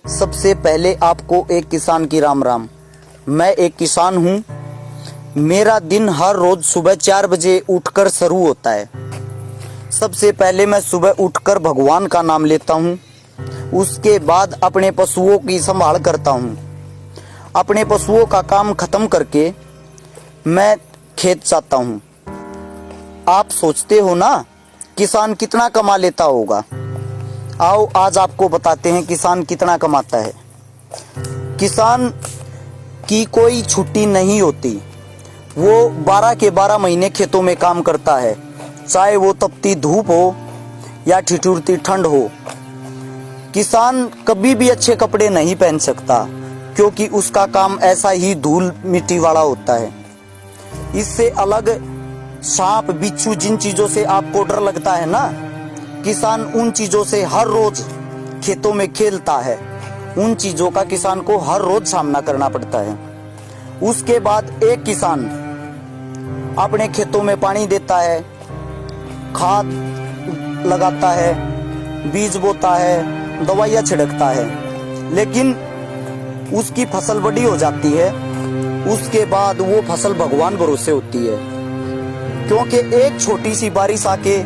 सबसे पहले आपको एक किसान की राम राम। मैं एक किसान हूँ। मेरा दिन हर रोज सुबह 4 बजे उठकर शुरू होता है। सबसे पहले मैं सुबह उठकर भगवान का नाम लेता हूँ। उसके बाद अपने पशुओं की संभाल करता हूँ। अपने पशुओं का काम खत्म करके मैं खेत जाता हूँ। आप सोचते हो ना किसान कितना कमा लेता होगा। आओ आज आपको बताते हैं किसान कितना कमाता है। किसान की कोई छुट्टी नहीं होती। वो 12 के 12 महीने खेतों में काम करता है, चाहे वो तपती धूप हो या ठिठुरती ठंड हो। किसान कभी भी अच्छे कपड़े नहीं पहन सकता क्योंकि उसका काम ऐसा ही धूल मिट्टी वाला होता है। इससे अलग सांप बिच्छू जिन चीजों से आपको डर लगता है ना, किसान उन चीजों से हर रोज खेतों में खेलता है। उन चीजों का किसान को हर रोज सामना करना पड़ता है। उसके बाद एक किसान अपने खेतों में पानी देता है, खाद लगाता है, बीज बोता है, दवाइयाँ छिड़कता है, लेकिन उसकी फसल बड़ी हो जाती है। उसके बाद वो फसल भगवान भरोसे होती है, क्योंकि एक छोटी सी बारिश आके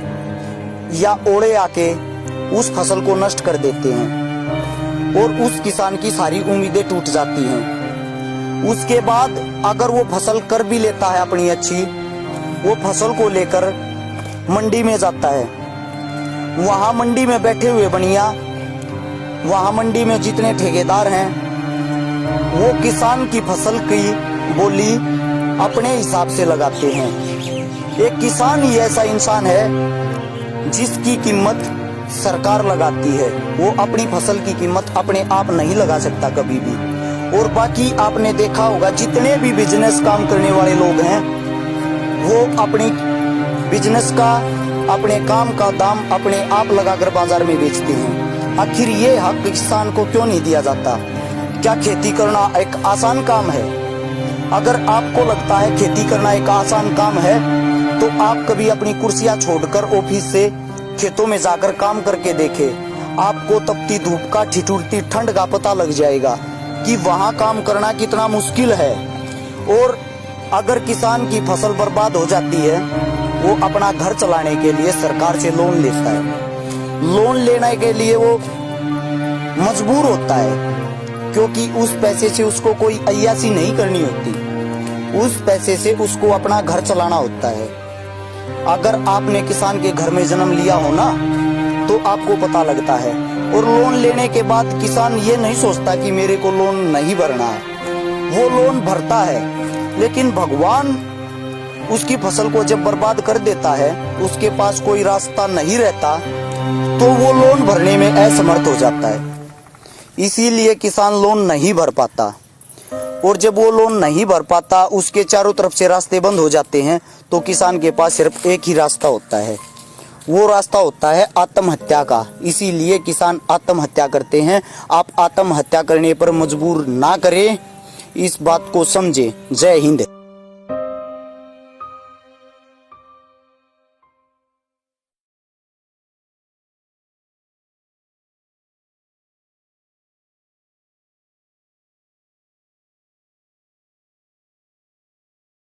या ओले आके उस फसल को नष्ट कर देते हैं और उस किसान की सारी उम्मीदें टूट जाती हैं। उसके बाद अगर वो फसल कर भी लेता है अपनी अच्छी, वो फसल को लेकर मंडी में जाता है। वहां मंडी में बैठे हुए बनिया, वहां मंडी में जितने ठेकेदार हैं, वो किसान की फसल की बोली अपने हिसाब से लगाते हैं। एक किसान ही ऐसा इंसान है जिसकी कीमत सरकार लगाती है। वो अपनी फसल की कीमत अपने आप नहीं लगा सकता कभी भी। और बाकी आपने देखा होगा जितने भी बिजनेस काम करने वाले लोग हैं, वो अपनी बिजनेस का, अपने काम का दाम अपने आप लगाकर बाजार में बेचते हैं। आखिर ये हक किसान को क्यों नहीं दिया जाता? क्या खेती करना एक आसान काम है? अगर आपको लगता है खेती करना एक आसान काम है, तो आप कभी अपनी कुर्सियां छोड़कर ऑफिस से खेतों में जाकर काम करके देखें। आपको तपती धूप का, ठिठुरती ठंड का पता लग जाएगा कि वहां काम करना कितना मुश्किल है। और अगर किसान की फसल बर्बाद हो जाती है, वो अपना घर चलाने के लिए सरकार से लोन लेता है। लोन लेने के लिए वो मजबूर होता है, क्योंकि उस पैसे से उसको कोई अय्यासी नहीं करनी होती। उस पैसे से उसको अपना घर चलाना होता है। अगर आपने किसान के घर में जन्म लिया हो ना, तो आपको पता लगता है। और लोन लेने के बाद किसान ये नहीं सोचता कि मेरे को लोन नहीं भरना है, वो लोन भरता है। लेकिन भगवान उसकी फसल को जब बर्बाद कर देता है, उसके पास कोई रास्ता नहीं रहता, तो वो लोन भरने में असमर्थ हो जाता है। इसीलिए किसान लोन नहीं भर पाता। और जब वो लोन नहीं भर पाता, उसके चारों तरफ से रास्ते बंद हो जाते हैं, तो किसान के पास सिर्फ एक ही रास्ता होता है। वो रास्ता होता है आत्महत्या का। इसीलिए किसान आत्महत्या करते हैं। आप आत्महत्या करने पर मजबूर ना करें, इस बात को समझें। जय हिंद।